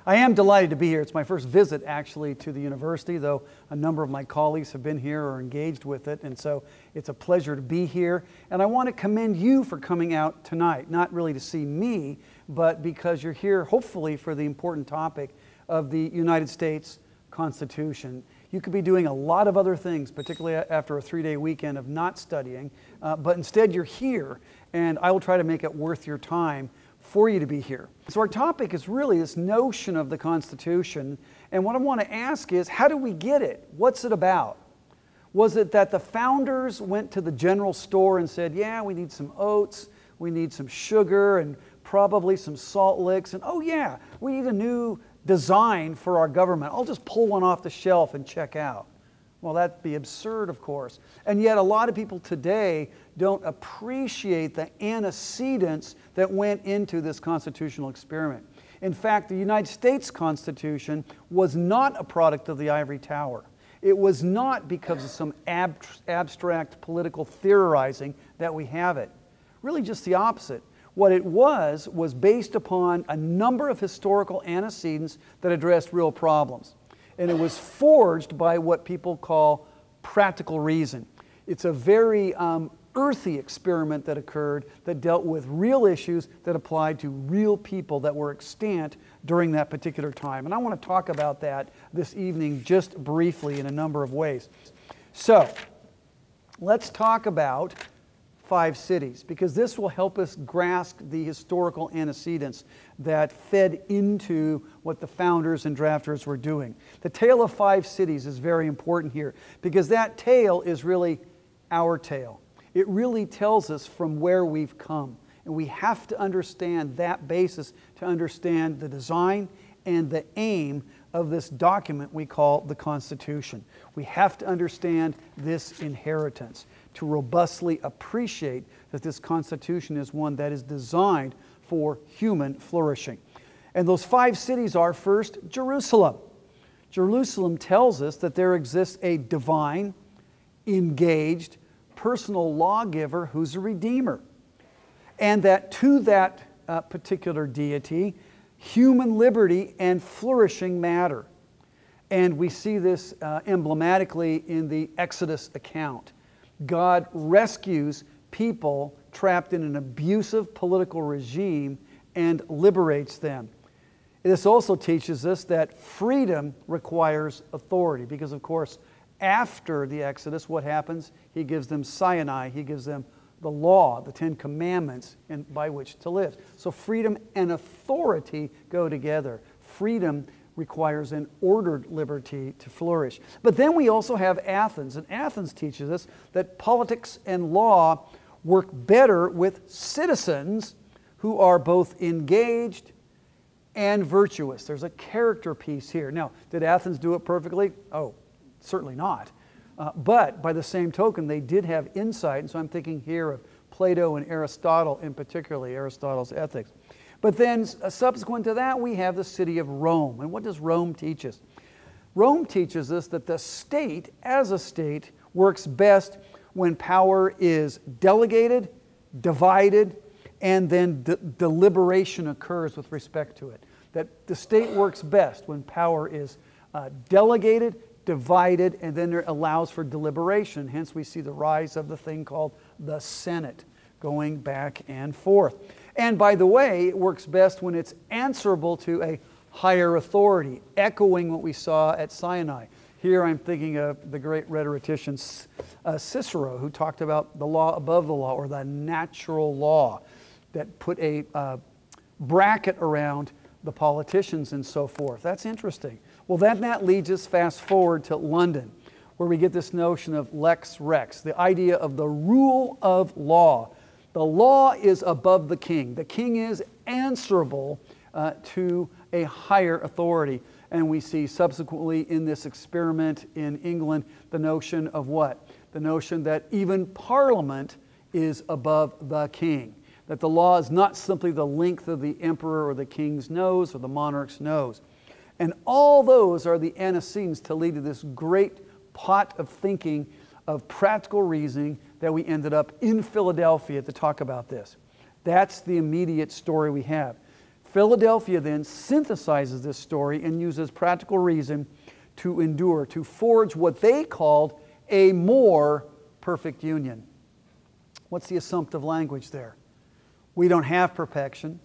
I am delighted to be here. It's my first visit, actually, to the university, though a number of my colleagues have been here or engaged with it, and so it's a pleasure to be here. And I want to commend you for coming out tonight, not really to see me, but because you're here, hopefully, for the important topic of the United States Constitution. You could be doing a lot of other things, particularly after a 3-day weekend of not studying, but instead you're here, and I will try to make it worth your time for you to be here. So our topic is really this notion of the Constitution, and what I want to ask is, how do we get it? What's it about? Was it that the founders went to the general store and said, yeah, we need some oats, we need some sugar, and probably some salt licks, and oh yeah, we need a new design for our government. I'll just pull one off the shelf and check out. Well, that'd be absurd, of course. And yet a lot of people today don't appreciate the antecedents that went into this constitutional experiment. In fact, the United States Constitution was not a product of the ivory tower. It was not because of some abstract political theorizing that we have it. Really just the opposite. What it was based upon a number of historical antecedents that addressed real problems. And it was forged by what people call practical reason. It's a very earthy experiment that occurred that dealt with real issues that applied to real people that were extant during that particular time. And I want to talk about that this evening just briefly in a number of ways. So, let's talk about 5 cities, because this will help us grasp the historical antecedents that fed into what the founders and drafters were doing. The tale of 5 cities is very important here, because that tale is really our tale. It really tells us from where we've come, and we have to understand that basis to understand the design and the aim of this document we call the Constitution. We have to understand this inheritance to robustly appreciate that this Constitution is one that is designed for human flourishing. And those 5 cities are, first, Jerusalem. Jerusalem tells us that there exists a divine, engaged, personal lawgiver who's a redeemer. And that to that particular deity, human liberty and flourishing matter. And we see this emblematically in the Exodus account. God rescues people trapped in an abusive political regime and liberates them. This also teaches us that freedom requires authority, because of course after the Exodus, what happens? He gives them Sinai, he gives them the law, the 10 commandments by which to live. So freedom and authority go together. Freedom requires an ordered liberty to flourish. But then we also have Athens, and Athens teaches us that politics and law work better with citizens who are both engaged and virtuous. There's a character piece here. Now, did Athens do it perfectly? Oh, certainly not. But by the same token, they did have insight, and so I'm thinking here of Plato and Aristotle, in particularly Aristotle's Ethics. But then subsequent to that, we have the city of Rome. And what does Rome teach us? Rome teaches us that the state, as a state, works best when power is delegated, divided, and then deliberation occurs with respect to it. That the state works best when power is delegated, divided, and then it allows for deliberation. Hence we see the rise of the thing called the Senate, going back and forth. And by the way, it works best when it's answerable to a higher authority, echoing what we saw at Sinai. Here I'm thinking of the great rhetorician Cicero, who talked about the law above the law, or the natural law, that put a bracket around the politicians and so forth. That's interesting. Well, then that leads us fast forward to London, where we get this notion of lex rex, the idea of the rule of law. The law is above the king. The king is answerable to a higher authority. And we see subsequently in this experiment in England the notion of what? The notion that even Parliament is above the king. That the law is not simply the length of the emperor or the king's nose or the monarch's nose. And all those are the antecedents to lead to this great pot of thinking, of practical reasoning, that we ended up in Philadelphia to talk about this. That's the immediate story we have. Philadelphia then synthesizes this story and uses practical reason to endure, to forge what they called a more perfect union. What's the assumptive language there? We don't have perfection.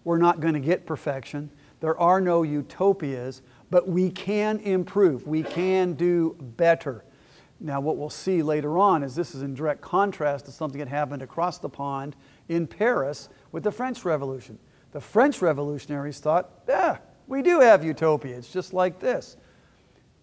We're not going to get perfection. There are no utopias, but we can improve. We can do better. Now, what we'll see later on is this is in direct contrast to something that happened across the pond in Paris with the French Revolution. The French revolutionaries thought, we do have utopia. It's just like this.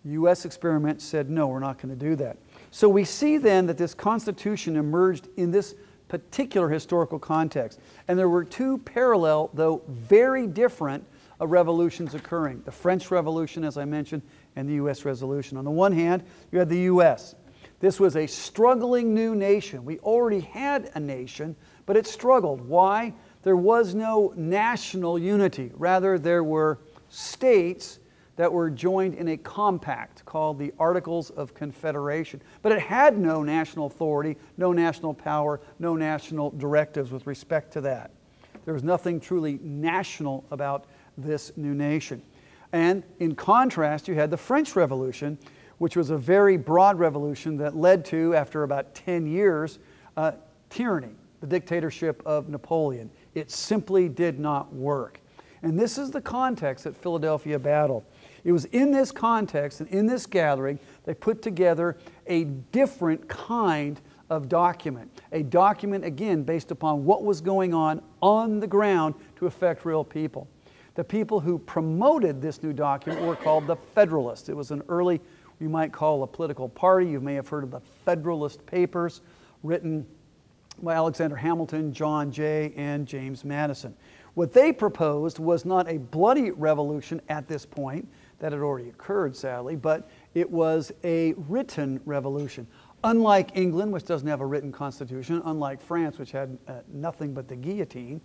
U.S. experiment said, no, we're not going to do that. So we see then that this Constitution emerged in this particular historical context. And there were two parallel, though very different, revolutions occurring. The French Revolution, as I mentioned, and the U.S. Revolution. On the one hand, you had the U.S. This was a struggling new nation. We already had a nation, but it struggled. Why? There was no national unity. Rather, there were states that were joined in a compact called the Articles of Confederation. But it had no national authority, no national power, no national directives with respect to that. There was nothing truly national about this new nation. And in contrast, you had the French Revolution, which was a very broad revolution that led to, after about 10 years, tyranny, the dictatorship of Napoleon. It simply did not work. And this is the context that Philadelphia battled. It was in this context and in this gathering they put together a different kind of document. A document, again, based upon what was going on the ground to affect real people. The people who promoted this new document were called the Federalists. It was an early, we might call a political party. You may have heard of the Federalist Papers, written by Alexander Hamilton, John Jay, and James Madison. What they proposed was not a bloody revolution at this point, that had already occurred, sadly, but it was a written revolution. Unlike England, which doesn't have a written constitution, unlike France, which had nothing but the guillotine,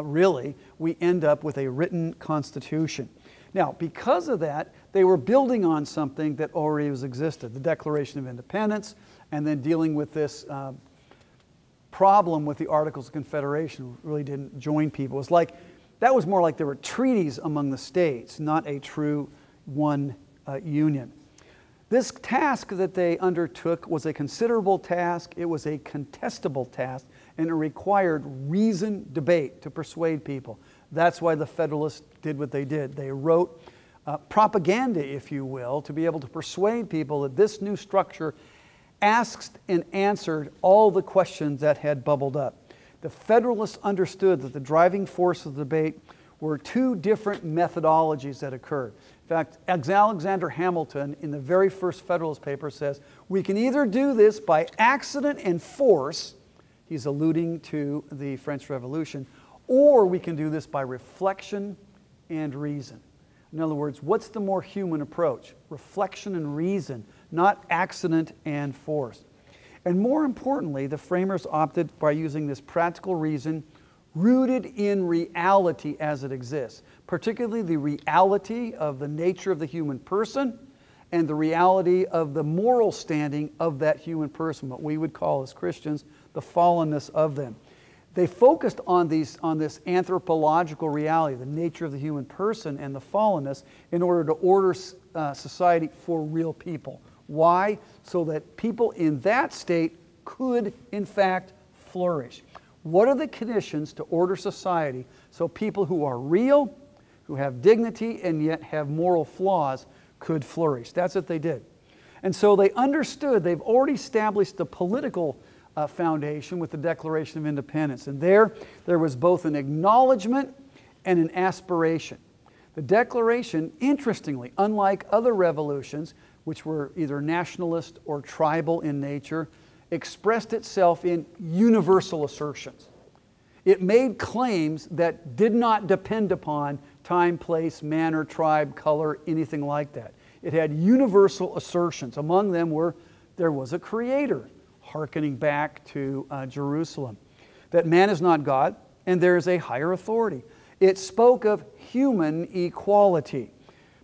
really, we end up with a written constitution. Now, because of that, they were building on something that already existed, the Declaration of Independence, and then dealing with this problem with the Articles of Confederation. Really didn't join people. It was like, that was more like there were treaties among the states, not a true one union. This task that they undertook was a considerable task, it was a contestable task, and it required reasoned debate to persuade people. That's why the Federalists did what they did. They wrote propaganda, if you will, to be able to persuade people that this new structure asked and answered all the questions that had bubbled up. The Federalists understood that the driving force of the debate were two different methodologies that occurred. In fact, Alexander Hamilton, in the very first Federalist paper, says, we can either do this by accident and force, he's alluding to the French Revolution, or we can do this by reflection and reason. In other words, what's the more human approach? Reflection and reason, not accident and force. And more importantly, the framers opted by using this practical reason rooted in reality as it exists, particularly the reality of the nature of the human person and the reality of the moral standing of that human person, what we would call as Christians the fallenness of them. They focused on this anthropological reality, the nature of the human person and the fallenness, in order to order society for real people. Why? So that people in that state could, in fact, flourish. What are the conditions to order society so people who are real, who have dignity, and yet have moral flaws could flourish? That's what they did. And so they understood they've already established the political foundation with the Declaration of Independence. And there was both an acknowledgement and an aspiration. The Declaration, interestingly, unlike other revolutions, which were either nationalist or tribal in nature, expressed itself in universal assertions. It made claims that did not depend upon time, place, manner, tribe, color, anything like that. It had universal assertions. Among them were, there was a creator, hearkening back to Jerusalem, that man is not God, and there is a higher authority. It spoke of human equality,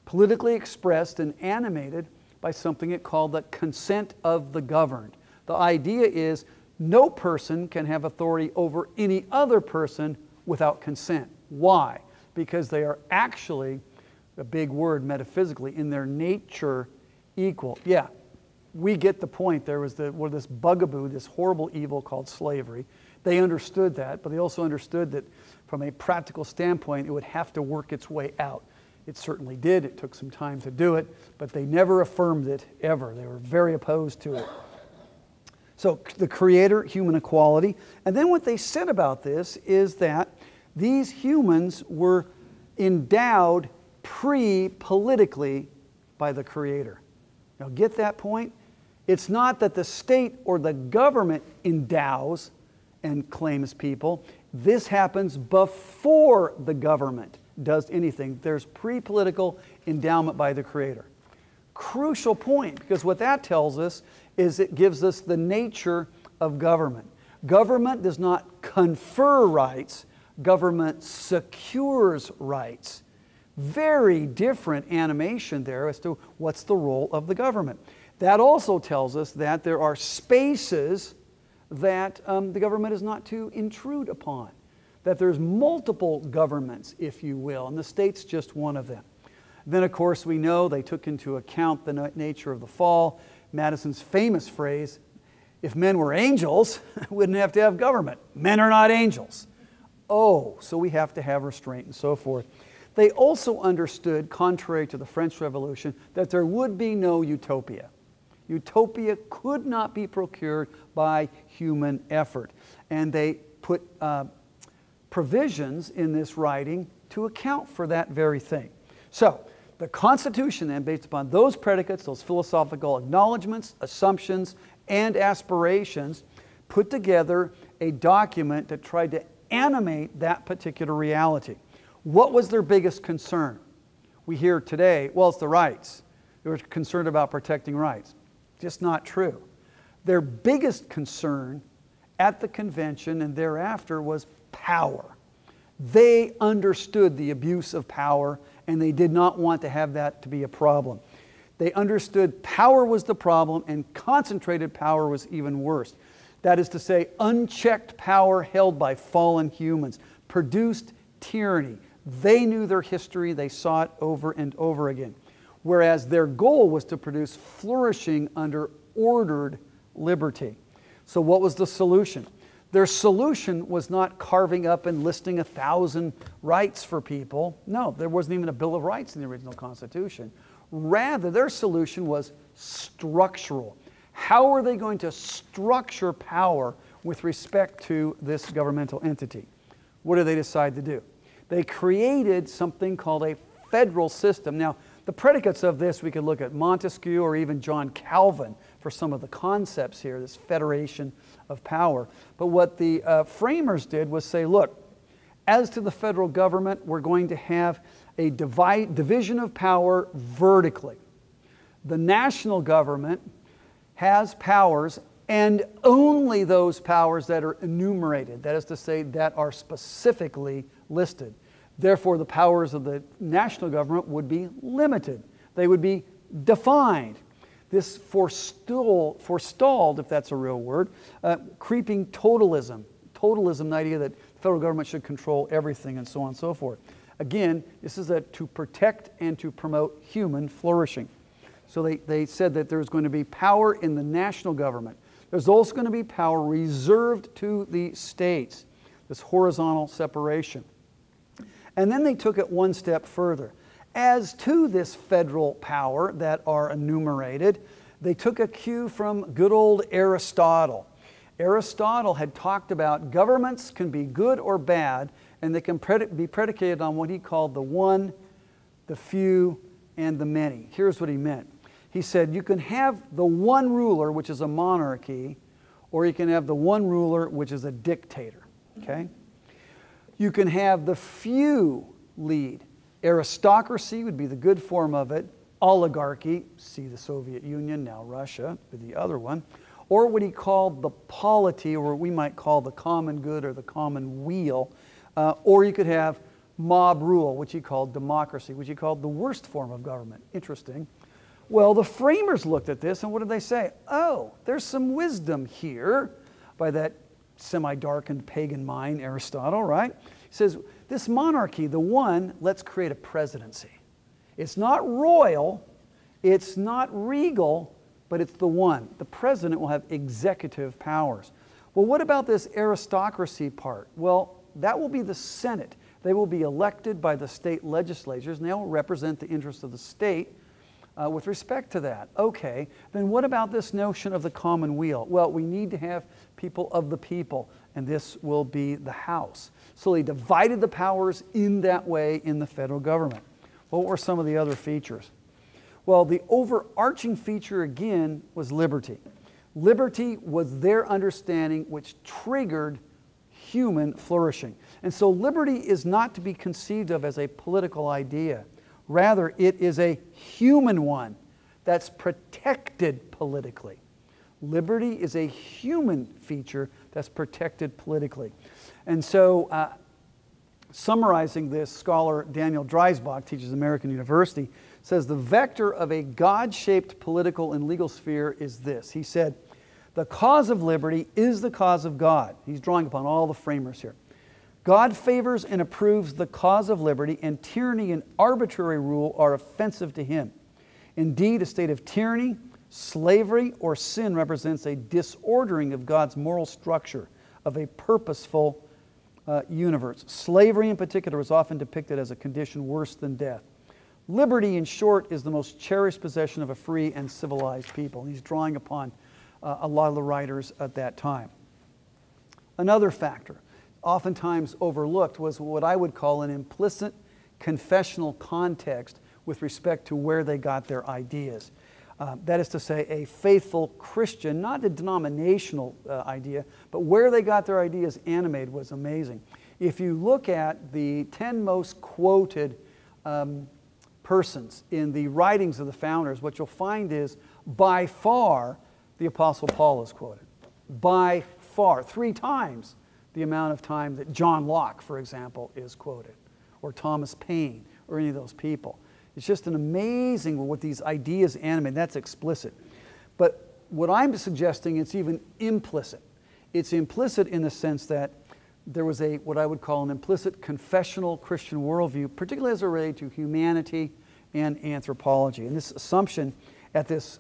politically expressed and animated by something it called the consent of the governed. The idea is no person can have authority over any other person without consent. Why? because they are actually, a big word metaphysically, in their nature equal. Yeah, we get the point. There was this bugaboo, this horrible evil called slavery. They understood that, but they also understood that from a practical standpoint, it would have to work its way out. It certainly did. It took some time to do it, but they never affirmed it, ever. They were very opposed to it. So the Creator, human equality. And then what they said about this is that these humans were endowed pre-politically by the Creator. Now get that point? It's not that the state or the government endows and claims people. This happens before the government does anything. There's pre-political endowment by the Creator. Crucial point, because what that tells us is it gives us the nature of government. Government does not confer rights. Government secures rights. Very different animation there as to what's the role of the government. That also tells us that there are spaces that the government is not to intrude upon. That there's multiple governments, if you will, and the state's just one of them. Then, of course, we know they took into account the nature of the fall. Madison's famous phrase, if men were angels, we wouldn't have to have government. Men are not angels. Oh, so we have to have restraint and so forth. They also understood, contrary to the French Revolution, that there would be no utopia. Utopia could not be procured by human effort. And they put provisions in this writing to account for that very thing. So, the Constitution then, based upon those predicates, those philosophical acknowledgments, assumptions, and aspirations, put together a document that tried to animate that particular reality. What was their biggest concern? We hear today, well, it's the rights. They were concerned about protecting rights. Just not true. Their biggest concern at the convention and thereafter was power. They understood the abuse of power, and they did not want to have that to be a problem. They understood power was the problem, and concentrated power was even worse. That is to say, unchecked power held by fallen humans produced tyranny. They knew their history. They saw it over and over again. Whereas their goal was to produce flourishing under ordered liberty. So what was the solution? Their solution was not carving up and listing 1,000 rights for people. No, there wasn't even a Bill of Rights in the original Constitution. Rather, their solution was structural. How are they going to structure power with respect to this governmental entity? What do they decide to do? They created something called a federal system. Now, the predicates of this, we could look at Montesquieu or even John Calvin for some of the concepts here, this federation of power. But what the framers did was say, look, as to the federal government, we're going to have a division of power vertically. The national government has powers, and only those powers that are enumerated, that is to say, that are specifically listed. Therefore, the powers of the national government would be limited. They would be defined. This forestalled, if that's a real word, creeping totalism. Totalism, the idea that the federal government should control everything and so on and so forth. Again, this is to protect and to promote human flourishing. So they said that there's going to be power in the national government. There's also going to be power reserved to the states, this horizontal separation. And then they took it one step further. As to this federal power that are enumerated, they took a cue from good old Aristotle. Aristotle had talked about governments can be good or bad, and they can be predicated on what he called the one, the few, and the many. Here's what he meant. He said you can have the one ruler, which is a monarchy, or you can have the one ruler, which is a dictator. Okay? You can have the few lead. Aristocracy would be the good form of it. Oligarchy, see the Soviet Union, now Russia, the other one. Or what he called the polity, or what we might call the common good or the common weal. Or you could have mob rule, which he called democracy, which he called the worst form of government. Interesting. Well, the framers looked at this, and what did they say? Oh, there's some wisdom here by that semi-darkened pagan mind, Aristotle, right? He says, this monarchy, the one, let's create a presidency. It's not royal, it's not regal, but it's the one. The president will have executive powers. Well, what about this aristocracy part? Well, that will be the Senate. They will be elected by the state legislatures, and they will represent the interests of the state with respect to that. Okay, then what about this notion of the commonweal? Well, we need to have people of the people, and this will be the House. So they divided the powers in that way in the federal government. What were some of the other features? Well, the overarching feature again was liberty. Liberty was their understanding which triggered human flourishing. And so liberty is not to be conceived of as a political idea. Rather, it is a human one that's protected politically. Liberty is a human feature that's protected politically. And so, summarizing this, scholar Daniel Dreisbach, teaches American University, says the vector of a God-shaped political and legal sphere is this. He said, the cause of liberty is the cause of God. He's drawing upon all the framers here. God favors and approves the cause of liberty, and tyranny and arbitrary rule are offensive to him. Indeed, a state of tyranny, slavery, or sin represents a disordering of God's moral structure of a purposeful universe. Slavery in particular is often depicted as a condition worse than death. Liberty, in short, is the most cherished possession of a free and civilized people. He's drawing upon a lot of the writers at that time. Another factor, oftentimes overlooked, was what I would call an implicit confessional context with respect to where they got their ideas. That is to say, a faithful Christian, not a denominational idea, but where they got their ideas animated was amazing. If you look at the 10 most quoted persons in the writings of the founders, what you'll find is, by far, the Apostle Paul is quoted. By far, 3 times the amount of time that John Locke, for example, is quoted, or Thomas Paine, or any of those people. It's just an amazing what these ideas animate. That's explicit. But what I'm suggesting, it's even implicit. It's implicit in the sense that there was what I would call an implicit confessional Christian worldview, particularly as it related to humanity and anthropology. And this assumption at this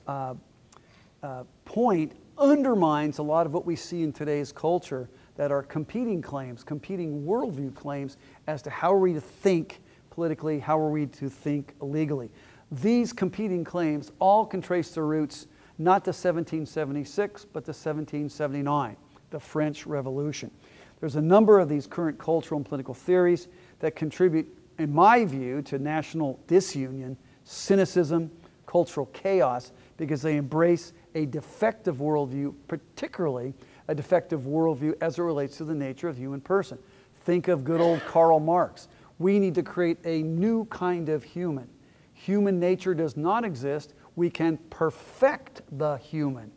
point undermines a lot of what we see in today's culture that are competing claims, competing worldview claims as to how are we to think politically, how are we to think legally. These competing claims all can trace their roots not to 1776, but to 1779, the French Revolution. There's a number of these current cultural and political theories that contribute, in my view, to national disunion, cynicism, cultural chaos, because they embrace a defective worldview, particularly a defective worldview as it relates to the nature of the human person. Think of good old Karl Marx. We need to create a new kind of human. Human nature does not exist. We can perfect the human.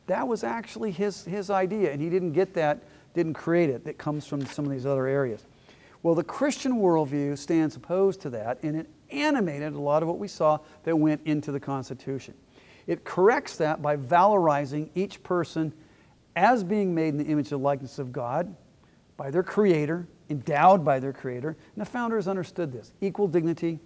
That was actually his idea, and he didn't get that, didn't create it. That comes from some of these other areas. Well, the Christian worldview stands opposed to that, and it animated a lot of what we saw that went into the Constitution. It corrects that by valorizing each person as being made in the image and likeness of God by their Creator, endowed by their Creator. And the founders understood this. Equal dignity,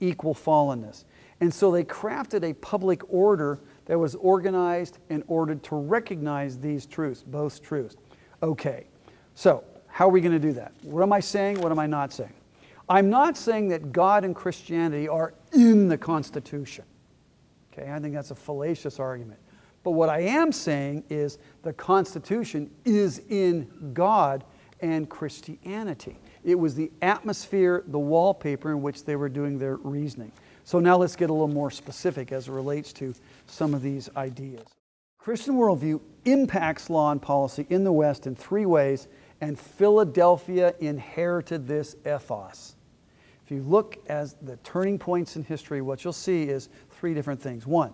equal fallenness. And so they crafted a public order that was organized and ordered to recognize these truths, both truths. Okay, so how are we going to do that? What am I saying? What am I not saying? I'm not saying that God and Christianity are in the Constitution. Okay, I think that's a fallacious argument. But what I am saying is the Constitution is in God and Christianity. It was the atmosphere, the wallpaper in which they were doing their reasoning. So now let's get a little more specific as it relates to some of these ideas. Christian worldview impacts law and policy in the West in 3 ways, and Philadelphia inherited this ethos. If you look at the turning points in history, what you'll see is 3 different things. 1,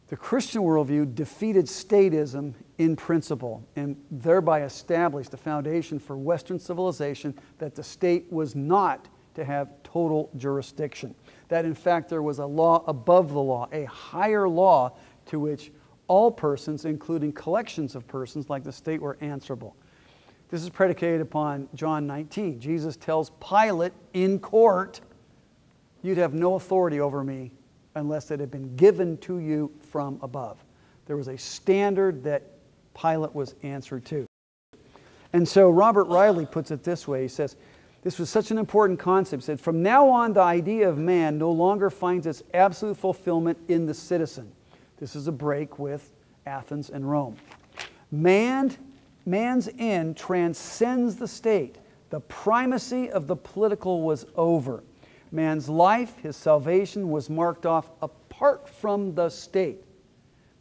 the Christian worldview defeated statism in principle and thereby established a foundation for Western civilization that the state was not to have total jurisdiction. That in fact there was a law above the law, a higher law to which all persons, including collections of persons like the state, were answerable. This is predicated upon John 19. Jesus tells Pilate in court, you'd have no authority over me unless it had been given to you from above. There was a standard that Pilate was answered to. And so Robert Riley puts it this way. He says, this was such an important concept. He said, from now on, the idea of man no longer finds its absolute fulfillment in the citizen. This is a break with Athens and Rome. Man's end transcends the state. The primacy of the political was over. Man's life, his salvation, was marked off apart from the state.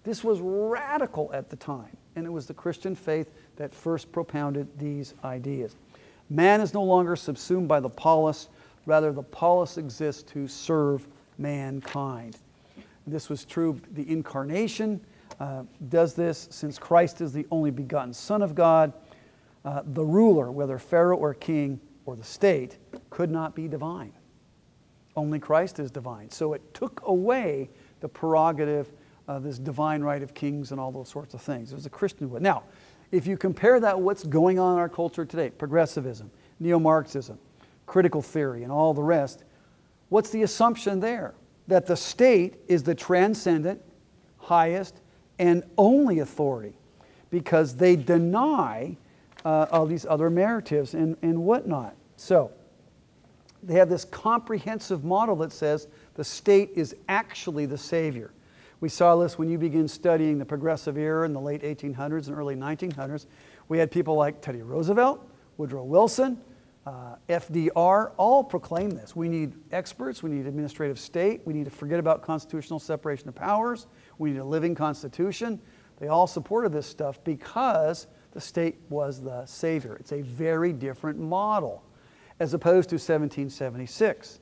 This was radical at the time, and it was the Christian faith that first propounded these ideas. Man is no longer subsumed by the polis, rather the polis exists to serve mankind. This was true, the incarnation does this, since Christ is the only begotten Son of God. The ruler, whether Pharaoh or king or the state, could not be divine. Only Christ is divine. So it took away the prerogative of this divine right of kings and all those sorts of things. It was a Christian way. Now, if you compare that with what's going on in our culture today, progressivism, neo-Marxism, critical theory, and all the rest, what's the assumption there? That the state is the transcendent, highest, and only authority, because they deny all these other narratives and whatnot. So, they have this comprehensive model that says the state is actually the savior. We saw this when you begin studying the progressive era in the late 1800s and early 1900s. We had people like Teddy Roosevelt, Woodrow Wilson, FDR, all proclaim this. We need experts, we need administrative state, we need to forget about constitutional separation of powers, we need a living constitution. They all supported this stuff because the state was the savior. It's a very different model as opposed to 1776,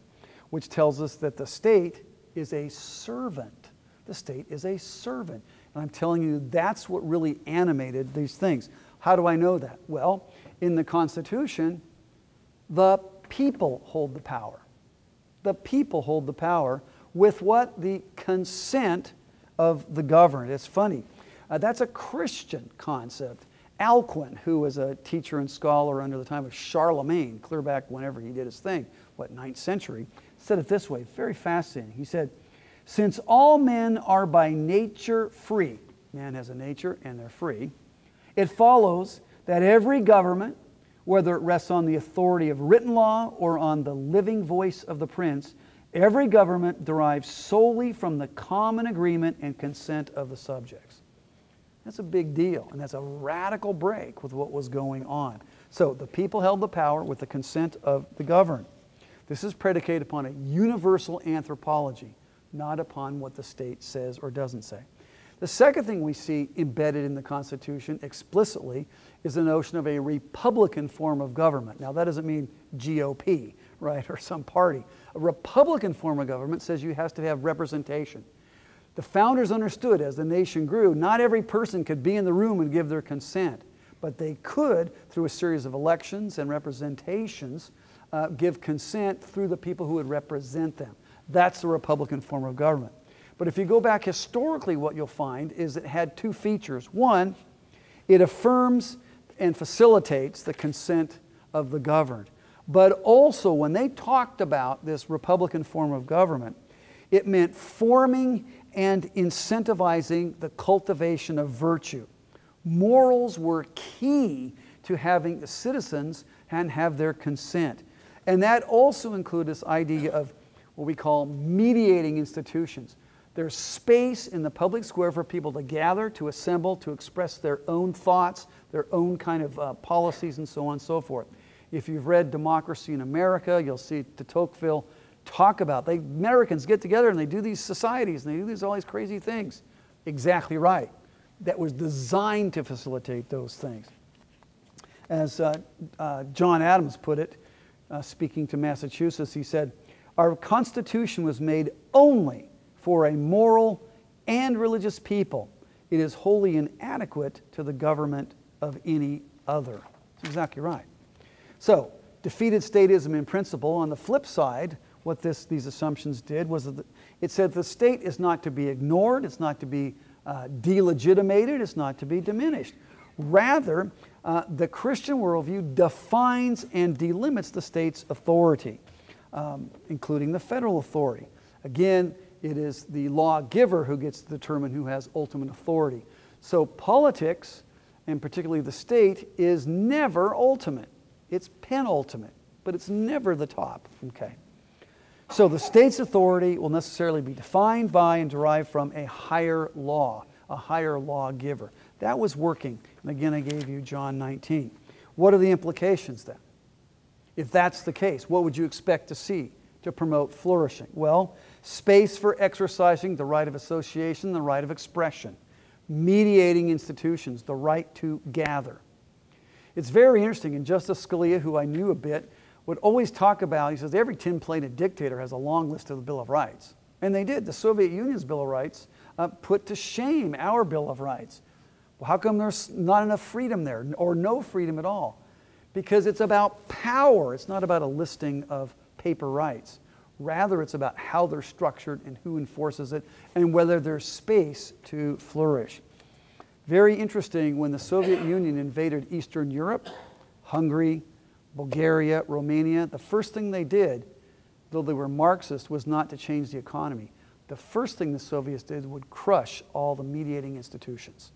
which tells us that the state is a servant. The state is a servant. And I'm telling you, that's what really animated these things. How do I know that? Well, in the Constitution, the people hold the power. The people hold the power with what? The consent of the governed. It's funny. That's a Christian concept. Alcuin, who was a teacher and scholar under the time of Charlemagne, clear back whenever he did his thing, 9th century, said it this way, very fascinating. He said, since all men are by nature free, man has a nature and they're free, it follows that every government, whether it rests on the authority of written law or on the living voice of the prince, every government derives solely from the common agreement and consent of the subjects. That's a big deal, and that's a radical break with what was going on. So the people held the power with the consent of the governed. This is predicated upon a universal anthropology, not upon what the state says or doesn't say. The second thing we see embedded in the Constitution explicitly is the notion of a republican form of government. Now, that doesn't mean GOP, right, or some party. A republican form of government says you have to have representation. The founders understood as the nation grew, not every person could be in the room and give their consent, but they could, through a series of elections and representations, give consent through the people who would represent them. That's the republican form of government. But if you go back historically, what you'll find is it had two features. One, it affirms and facilitates the consent of the governed. But also, when they talked about this republican form of government, it meant forming and incentivizing the cultivation of virtue. Morals were key to having the citizens and have their consent. And that also included this idea of what we call mediating institutions. There's space in the public square for people to gather, to assemble, to express their own thoughts, their own kind of policies, and so on and so forth. If you've read Democracy in America, you'll see de Tocqueville talk about, Americans get together and they do these societies and they do all these crazy things. Exactly right. That was designed to facilitate those things. As John Adams put it, speaking to Massachusetts, he said, our Constitution was made only for a moral and religious people. It is wholly inadequate to the government of any other. That's exactly right. So, defeated statism in principle. On the flip side, what these assumptions did was that it said the state is not to be ignored, it's not to be delegitimated, it's not to be diminished. Rather, the Christian worldview defines and delimits the state's authority, including the federal authority. Again, it is the lawgiver who gets to determine who has ultimate authority. So politics, and particularly the state, is never ultimate. It's penultimate, but it's never the top. Okay. So the state's authority will necessarily be defined by and derived from a higher law, a higher lawgiver. That was working. And again, I gave you John 19. What are the implications then? If that's the case, what would you expect to see to promote flourishing? Well, space for exercising the right of association, the right of expression. Mediating institutions, the right to gather. It's very interesting, and Justice Scalia, who I knew a bit, would always talk about, he says, every tin-plated dictator has a long list of the Bill of Rights. And they did. The Soviet Union's Bill of Rights put to shame our Bill of Rights. Well, how come there's not enough freedom there, or no freedom at all? Because it's about power. It's not about a listing of paper rights. Rather, it's about how they're structured and who enforces it, and whether there's space to flourish. Very interesting, when the Soviet Union invaded Eastern Europe, Hungary, Bulgaria, Romania, the first thing they did, though they were Marxist, was not to change the economy. The first thing the Soviets did would crush all the mediating institutions.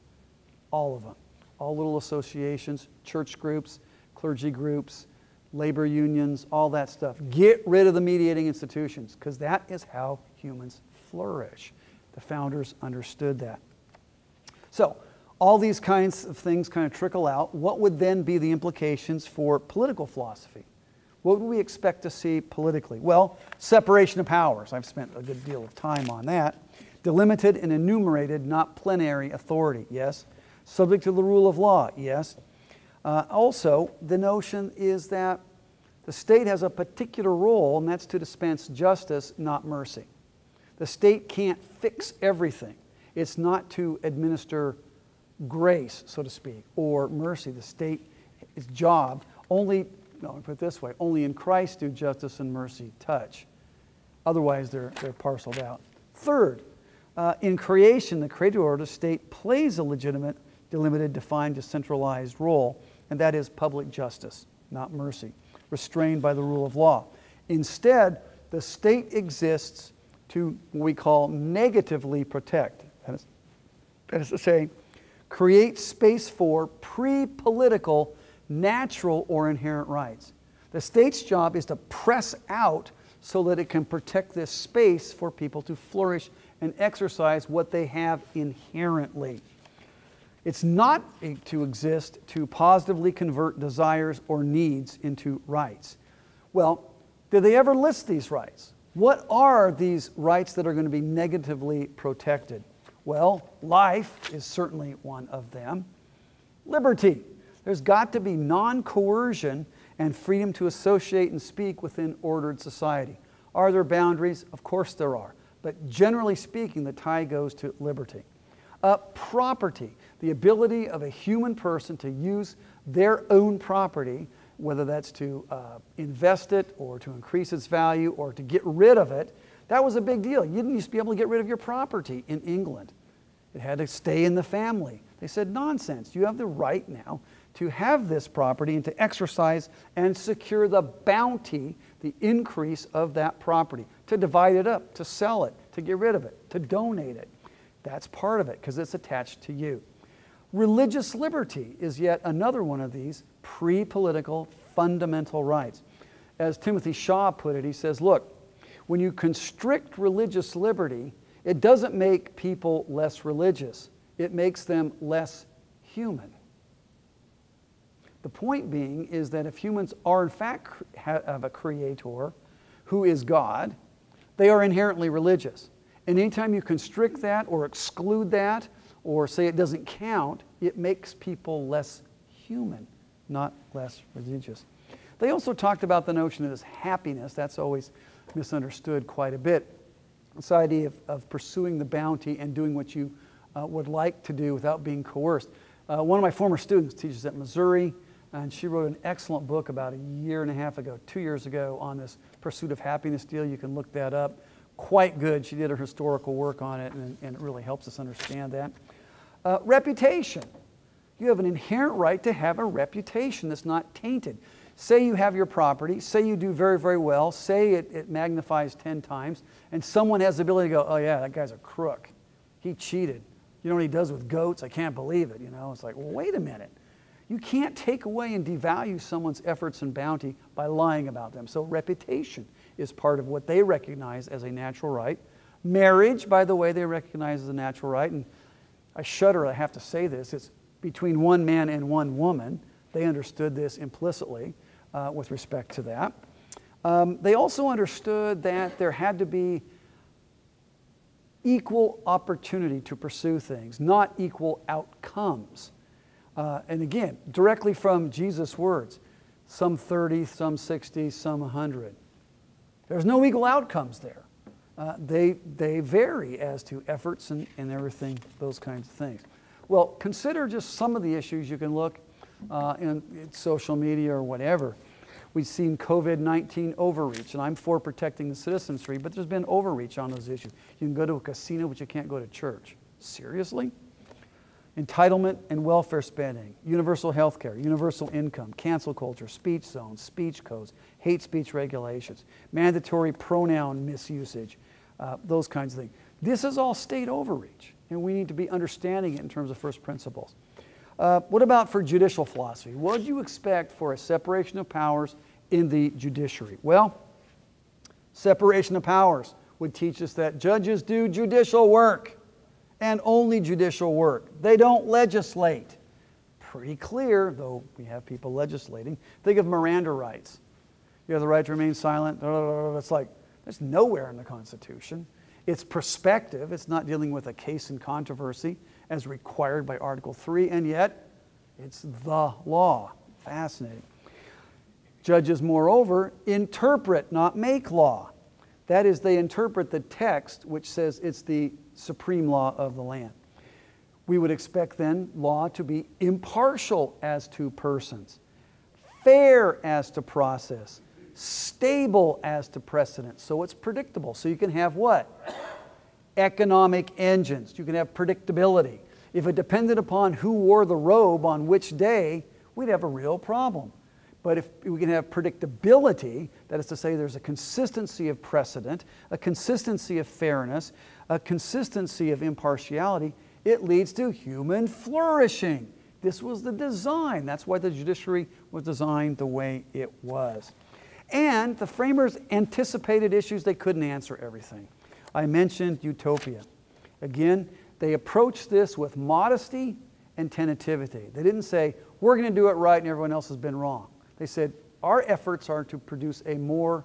All of them. All little associations, church groups, clergy groups, labor unions, all that stuff. Get rid of the mediating institutions, because that is how humans flourish. The founders understood that. So, all these kinds of things kind of trickle out. What would then be the implications for political philosophy? What would we expect to see politically? Well, separation of powers. I've spent a good deal of time on that. Delimited and enumerated, not plenary authority, yes. Subject to the rule of law, yes. Also, the notion is that the state has a particular role, and that's to dispense justice, not mercy. The state can't fix everything. It's not to administer grace, so to speak, or mercy. The state's job only, no, I put it this way, only in Christ do justice and mercy touch. Otherwise, they're parceled out. Third, in creation, the created order, the state plays a legitimate, delimited, defined, decentralized role, and that is public justice, not mercy, restrained by the rule of law. Instead, the state exists to what we call negatively protect. That is to say, create space for pre-political, natural, or inherent rights. The state's job is to press out so that it can protect this space for people to flourish and exercise what they have inherently. It's not to exist to positively convert desires or needs into rights. Well, did they ever list these rights? What are these rights that are going to be negatively protected? Well, life is certainly one of them. Liberty. There's got to be non-coercion and freedom to associate and speak within ordered society. Are there boundaries? Of course there are. But generally speaking, the tie goes to liberty. Property. The ability of a human person to use their own property, whether that's to invest it or to increase its value or to get rid of it. That was a big deal. You didn't used to be able to get rid of your property in England. It had to stay in the family. They said, nonsense. You have the right now to have this property and to exercise and secure the bounty, the increase of that property, to divide it up, to sell it, to get rid of it, to donate it. That's part of it because it's attached to you. Religious liberty is yet another one of these pre-political fundamental rights. As Timothy Shaw put it, he says, look, when you constrict religious liberty, it doesn't make people less religious. It makes them less human. The point being is that if humans are in fact have a creator who is God, they are inherently religious. And anytime you constrict that or exclude that or say it doesn't count, it makes people less human, not less religious. They also talked about the notion of this happiness. That's always misunderstood quite a bit. This idea of pursuing the bounty and doing what you would like to do without being coerced. One of my former students teaches at Missouri, and she wrote an excellent book about a year and a half ago, 2 years ago, on this pursuit of happiness deal. You can look that up. Quite good. She did her historical work on it, and it really helps us understand that. Reputation. You have an inherent right to have a reputation that's not tainted. Say you have your property, say you do very, very well, say it magnifies 10 times, and someone has the ability to go, oh yeah, that guy's a crook. He cheated. You know what he does with goats? I can't believe it. You know, it's like, well, wait a minute. You can't take away and devalue someone's efforts and bounty by lying about them. So reputation is part of what they recognize as a natural right. Marriage, by the way, they recognize as a natural right. And I shudder, I have to say this, it's between one man and one woman. They understood this implicitly with respect to that. They also understood that there had to be equal opportunity to pursue things, not equal outcomes. And again, directly from Jesus' words, some 30, some 60, some 100. There's no equal outcomes there. They vary as to efforts and everything, those kinds of things. Well, consider just some of the issues. You can look in social media or whatever. We've seen COVID-19 overreach, and I'm for protecting the citizenry, but there's been overreach on those issues. You can go to a casino, but you can't go to church. Seriously? Entitlement and welfare spending, universal health care, universal income, cancel culture, speech zones, speech codes, hate speech regulations, mandatory pronoun misusage, those kinds of things. This is all state overreach, and we need to be understanding it in terms of first principles. What about for judicial philosophy? What would you expect for a separation of powers in the judiciary? Well, separation of powers would teach us that judges do judicial work and only judicial work. They don't legislate. Pretty clear, though we have people legislating. Think of Miranda rights. You have the right to remain silent. It's like, there's nowhere in the Constitution. It's prospective. It's not dealing with a case in controversy as required by Article 3, and yet it's the law. Fascinating. Judges, moreover, interpret, not make law. That is, they interpret the text which says it's the supreme law of the land. We would expect then law to be impartial as to persons, fair as to process, stable as to precedent. So it's predictable. So you can have what? Economic engines. You can have predictability. If it depended upon who wore the robe on which day, we'd have a real problem. But if we can have predictability, that is to say there's a consistency of precedent, a consistency of fairness, a consistency of impartiality, it leads to human flourishing. This was the design. That's why the judiciary was designed the way it was. And the framers anticipated issues. They couldn't answer everything. I mentioned utopia. Again, they approached this with modesty and tentativity. They didn't say, we're going to do it right and everyone else has been wrong. They said, our efforts are to produce a more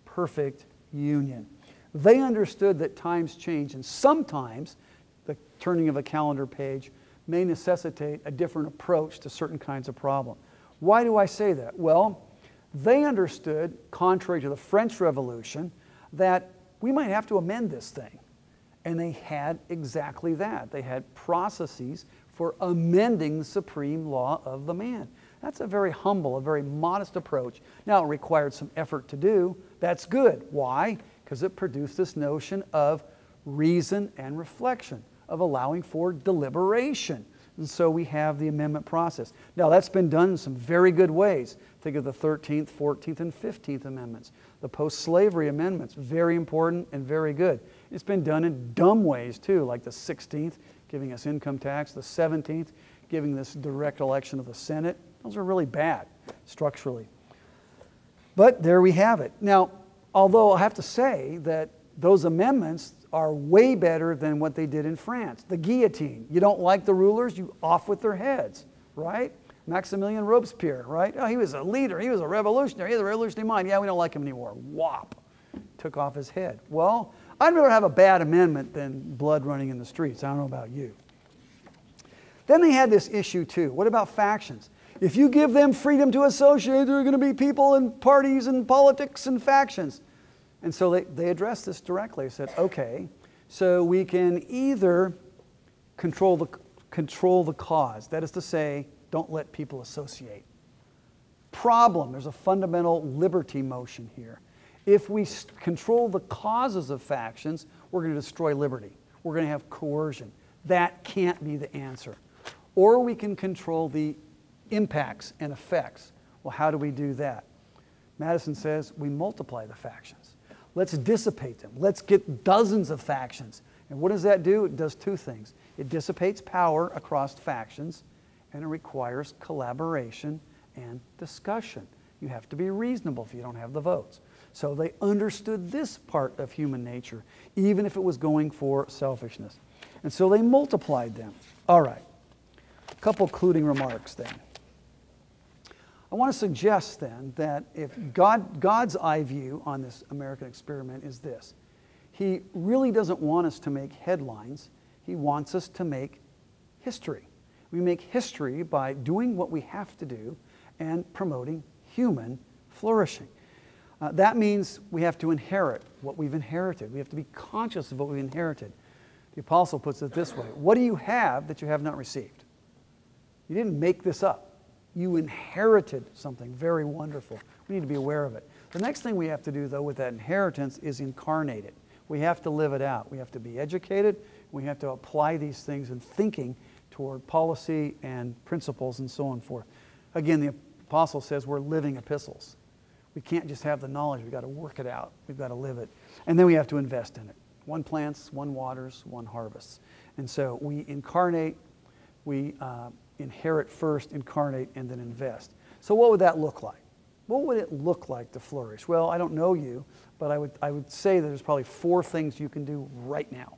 perfect union. They understood that times change, and sometimes the turning of a calendar page may necessitate a different approach to certain kinds of problems. Why do I say that? Well, they understood, contrary to the French Revolution, that we might have to amend this thing. And they had exactly that. They had processes for amending the supreme law of the man. That's a very humble, a very modest approach. Now, it required some effort to do. That's good. Why? Because it produced this notion of reason and reflection, of allowing for deliberation. And so we have the amendment process. Now, that's been done in some very good ways. Think of the 13th, 14th, and 15th Amendments. The post-slavery amendments, very important and very good. It's been done in dumb ways, too, like the 16th, giving us income tax, the 17th, giving this direct election of the Senate. Those are really bad, structurally. But there we have it. Now, although I have to say that those amendments are way better than what they did in France. The guillotine. You don't like the rulers, you off with their heads, right? Maximilien Robespierre, right? Oh, he was a leader, he was a revolutionary, he had a revolutionary mind. Yeah, we don't like him anymore. Whop. Took off his head. Well, I'd rather have a bad amendment than blood running in the streets. I don't know about you. Then they had this issue too. What about factions? If you give them freedom to associate, there are going to be people and parties and politics and factions. And so they addressed this directly. They said, okay, so we can either control the cause. That is to say, don't let people associate. Problem, there's a fundamental liberty motion here. If we control the causes of factions, we're going to destroy liberty. We're going to have coercion. That can't be the answer. or we can control the impacts and effects. Well, how do we do that? Madison says we multiply the factions. Let's dissipate them. Let's get dozens of factions. And what does that do? It does two things. It dissipates power across factions, and it requires collaboration and discussion. You have to be reasonable if you don't have the votes. So they understood this part of human nature, even if it was going for selfishness. And so they multiplied them. All right. A couple cluding remarks then. I want to suggest then that if God's eye view on this American experiment is this. He really doesn't want us to make headlines. He wants us to make history. We make history by doing what we have to do and promoting human flourishing. That means we have to inherit what we've inherited. We have to be conscious of what we've inherited. The apostle puts it this way: what do you have that you have not received? You didn't make this up. You inherited something very wonderful. We need to be aware of it. The next thing we have to do, though, with that inheritance is incarnate it. We have to live it out. We have to be educated. We have to apply these things in thinking toward policy and principles and so on and forth. Again, the apostle says we're living epistles. We can't just have the knowledge. We've got to work it out. We've got to live it. And then we have to invest in it. One plants, one waters, one harvests. And so we incarnate, we inherit first, incarnate, and then invest. So what would that look like? What would it look like to flourish? Well, I don't know you, but I would say that there's probably 4 things you can do right now.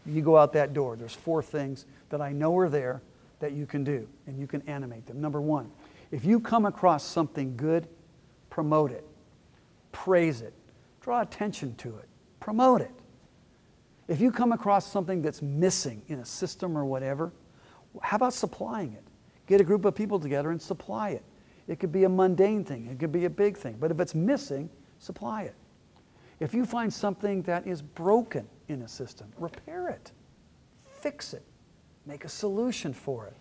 You go out that door, there's 4 things that I know are there that you can do, and you can animate them. Number 1, if you come across something good, promote it, praise it, draw attention to it, promote it. If you come across something that's missing in a system or whatever, how about supplying it? Get a group of people together and supply it. It could be a mundane thing, it could be a big thing, but if it's missing, supply it. If you find something that is broken in a system, repair it, fix it, make a solution for it.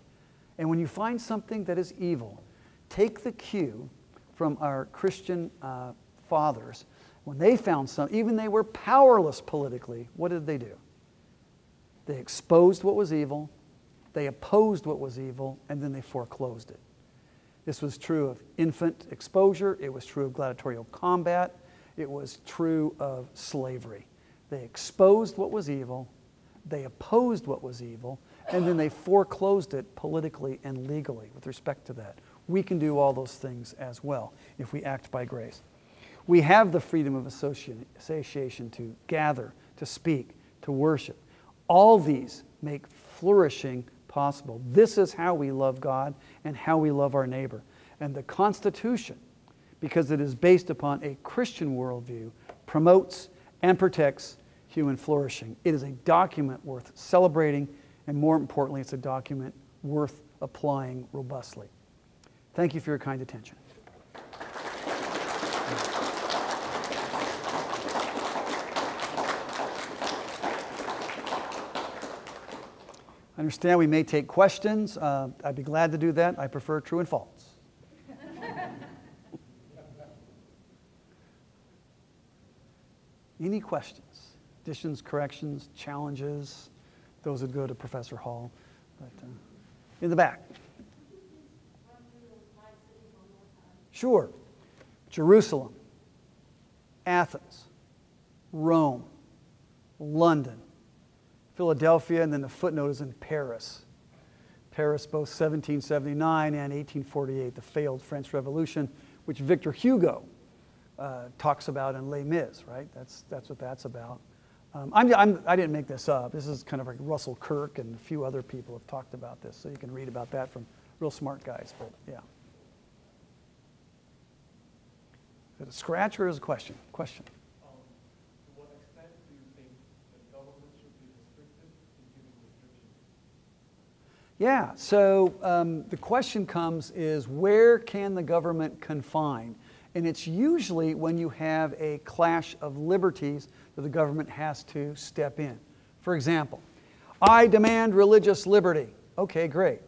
And when you find something that is evil, take the cue from our Christian fathers. When they found something, even they were powerless politically, what did they do? They exposed what was evil, they opposed what was evil, and then they foreclosed it. This was true of infant exposure, it was true of gladiatorial combat, it was true of slavery. They exposed what was evil, they opposed what was evil, and then they foreclosed it politically and legally with respect to that. We can do all those things as well if we act by grace. We have the freedom of association to gather, to speak, to worship. All these make flourishing possible. This is how we love God and how we love our neighbor. And the Constitution, because it is based upon a Christian worldview, promotes and protects human flourishing. It is a document worth celebrating, and more importantly, it's a document worth applying robustly. Thank you for your kind attention. I understand we may take questions. I'd be glad to do that. I prefer true and false. Any questions? Additions, corrections, challenges? Those would go to Professor Hall. But, in the back. Sure. Jerusalem, Athens, Rome, London, Philadelphia, and then the footnote is in Paris. Paris, both 1779 and 1848, the failed French Revolution, which Victor Hugo talks about in Les Mis, right? That's what that's about. I didn't make this up. This is kind of like Russell Kirk and a few other people have talked about this, so you can read about that from real smart guys, but yeah. Is it a scratch or is it a question? Question. To what extent do you think that government should be restricted in giving restrictions? Yeah, so the question comes is where can the government confine? And it's usually when you have a clash of liberties that the government has to step in. For example, I demand religious liberty. Okay, great.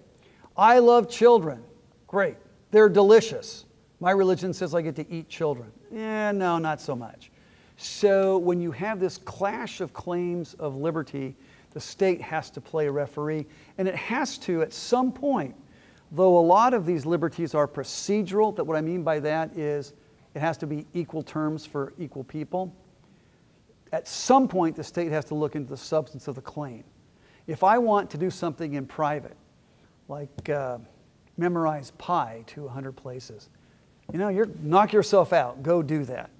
I love children. Great. They're delicious. My religion says I get to eat children. No, not so much. So when you have this clash of claims of liberty, The state has to play referee, and it has to at some point, though a lot of these liberties are procedural, that what I mean by that is it has to be equal terms for equal people. At some point, the state has to look into the substance of the claim. If I want to do something in private, like memorize pi to 100 places, knock yourself out, go do that.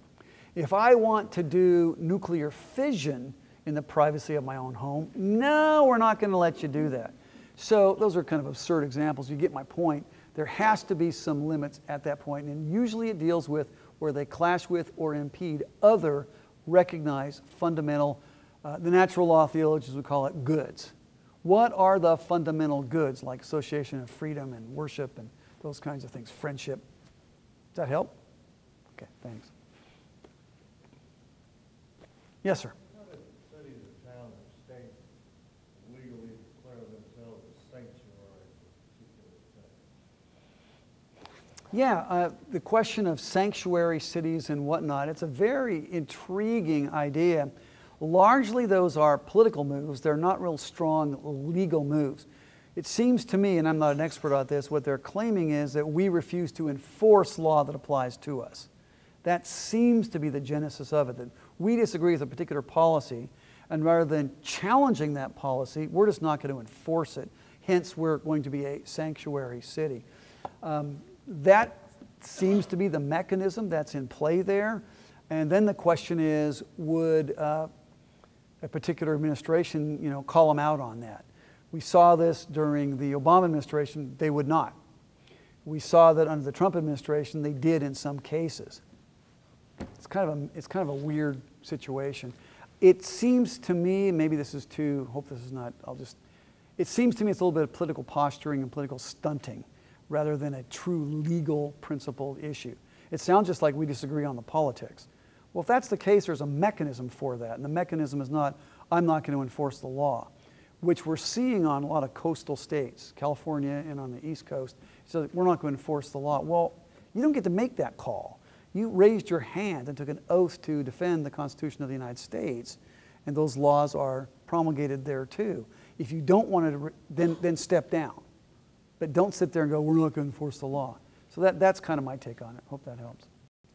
If I want to do nuclear fission in the privacy of my own home, no, we're not going to let you do that. So those are kind of absurd examples. You get my point. There has to be some limits at that point, and usually it deals with where they clash with or impede other recognized fundamental, the natural law theologians would call it goods. What are the fundamental goods, like association of freedom and worship and those kinds of things, friendship? Does that help? Okay, thanks. Yes, sir. How do cities or towns or states legally declare themselves as sanctuary for particular things? Yeah, the question of sanctuary cities and whatnot, it's a very intriguing idea. Largely those are political moves. They're not real strong legal moves. It seems to me, and I'm not an expert on this, what they're claiming is that we refuse to enforce law that applies to us. That seems to be the genesis of it, that we disagree with a particular policy, and rather than challenging that policy, we're just not going to enforce it. Hence, we're going to be a sanctuary city. That seems to be the mechanism that's in play there. And then the question is, would a particular administration, call them out on that? We saw this during the Obama administration. They would not. We saw that under the Trump administration, they did in some cases. It's kind of a weird situation. It seems to me, maybe this is too, hope this is not, it seems to me it's a little bit of political posturing and political stunting rather than a true legal principled issue. It sounds just like we disagree on the politics. Well, if that's the case, there's a mechanism for that. And the mechanism is not, I'm not going to enforce the law, which we're seeing on a lot of coastal states, California and on the East Coast. So we're not going to enforce the law. Well, you don't get to make that call. You raised your hand and took an oath to defend the Constitution of the United States, and those laws are promulgated there too. If you don't want to, then step down. But don't sit there and go, we're not going to enforce the law. So that's kind of my take on it. Hope that helps.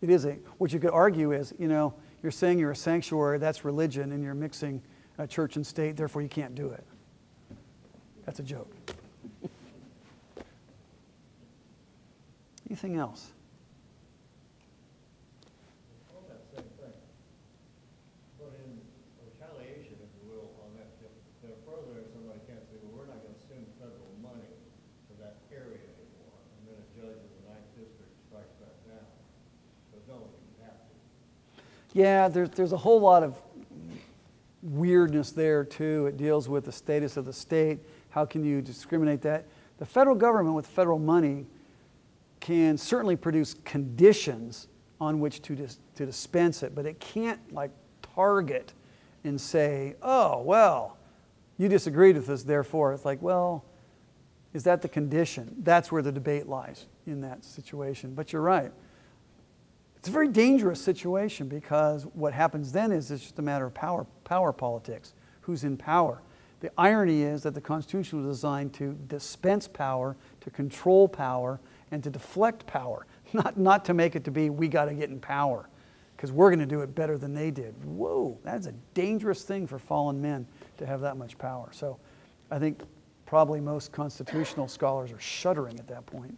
It is what you could argue is, you're saying you're a sanctuary, that's religion, and you're mixing church and state, therefore you can't do it. That's a joke. Anything else? On that same thing, but in retaliation, if you will, on that, then further, somebody can't say, well, we're not going to send federal money to that area anymore, and then a judge in the 9th District strikes that down. But no, you have to. Yeah, there's a whole lot of weirdness there too. It deals with the status of the state. How can you discriminate that? The federal government with federal money can certainly produce conditions on which to dispense it, but it can't target and say, oh, well, you disagreed with us, therefore. It's like, well, is that the condition? That's where the debate lies in that situation. But you're right. It's a very dangerous situation because what happens then is it's just a matter of power politics. Who's in power? The irony is that the Constitution was designed to dispense power, to control power, and to deflect power, not to make it to be, we got to get in power because we're going to do it better than they did. Whoa, that's a dangerous thing for fallen men to have that much power. So I think probably most constitutional scholars are shuddering at that point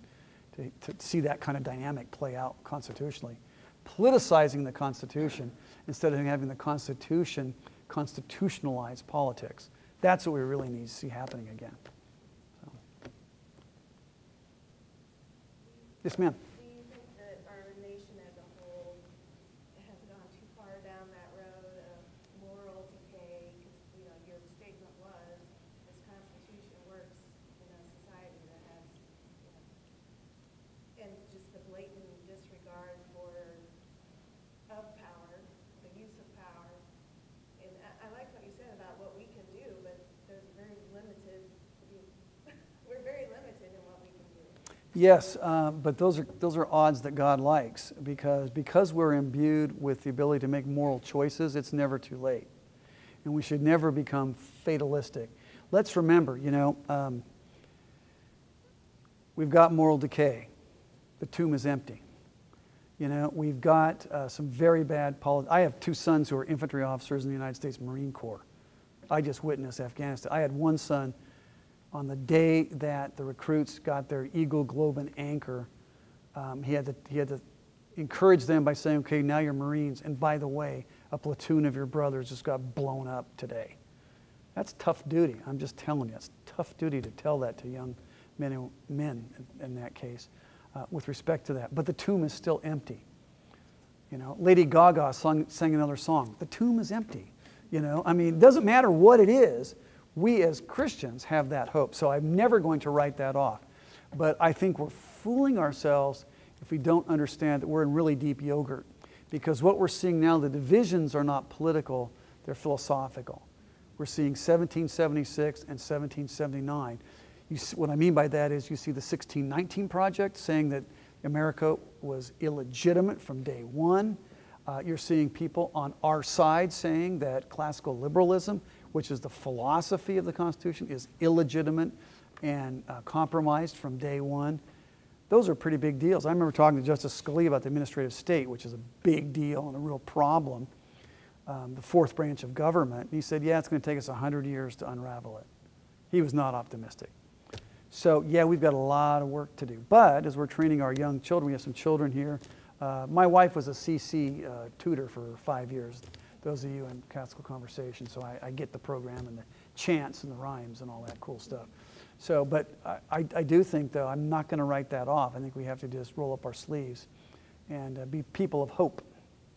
to see that kind of dynamic play out constitutionally. Politicizing the Constitution instead of having the Constitution constitutionalize politics. That's what we really need to see happening again. So. Yes, ma'am. Do you think that our nation as a whole has gone too far down that road of moral decay? Because your statement was this Constitution works in a society that has, and just the blatant disregard of power, the use of power. And I like what you said about what we can do, but there's very limited. We're very limited in what we can do. Yes, but those are odds that God likes because we're imbued with the ability to make moral choices. It's never too late. and we should never become fatalistic. Let's remember, we've got moral decay. The tomb is empty. We've got some very bad politics. I have 2 sons who are infantry officers in the United States Marine Corps. I just witnessed Afghanistan. I had one son on the day that the recruits got their Eagle, Globe, and Anchor. He had to encourage them by saying, okay, now you're Marines, and by the way, a platoon of your brothers just got blown up today. That's tough duty. I'm just telling you, it's tough duty to tell that to young men in that case, with respect to that. But the tomb is still empty. Lady Gaga sang another song. The tomb is empty. It doesn't matter what it is. We as Christians have that hope. So I'm never going to write that off. But I think we're fooling ourselves if we don't understand that we're in really deep yogurt. Because what we're seeing now, the divisions are not political, they're philosophical. We're seeing 1776 and 1779. What I mean by that is you see the 1619 Project saying that America was illegitimate from day one. You're seeing people on our side saying that classical liberalism, which is the philosophy of the Constitution, is illegitimate and compromised from day one. Those are pretty big deals. I remember talking to Justice Scalia about the administrative state, which is a big deal and a real problem, the 4th branch of government. And he said, yeah, it's going to take us 100 years to unravel it. He was not optimistic. So, yeah, we've got a lot of work to do. But as we're training our young children, we have some children here. My wife was a CC tutor for 5 years, those of you in classical conversation, so I get the program and the chants and the rhymes and all that cool stuff. So, but I do think, though, I'm not going to write that off. I think we have to just roll up our sleeves and be people of hope.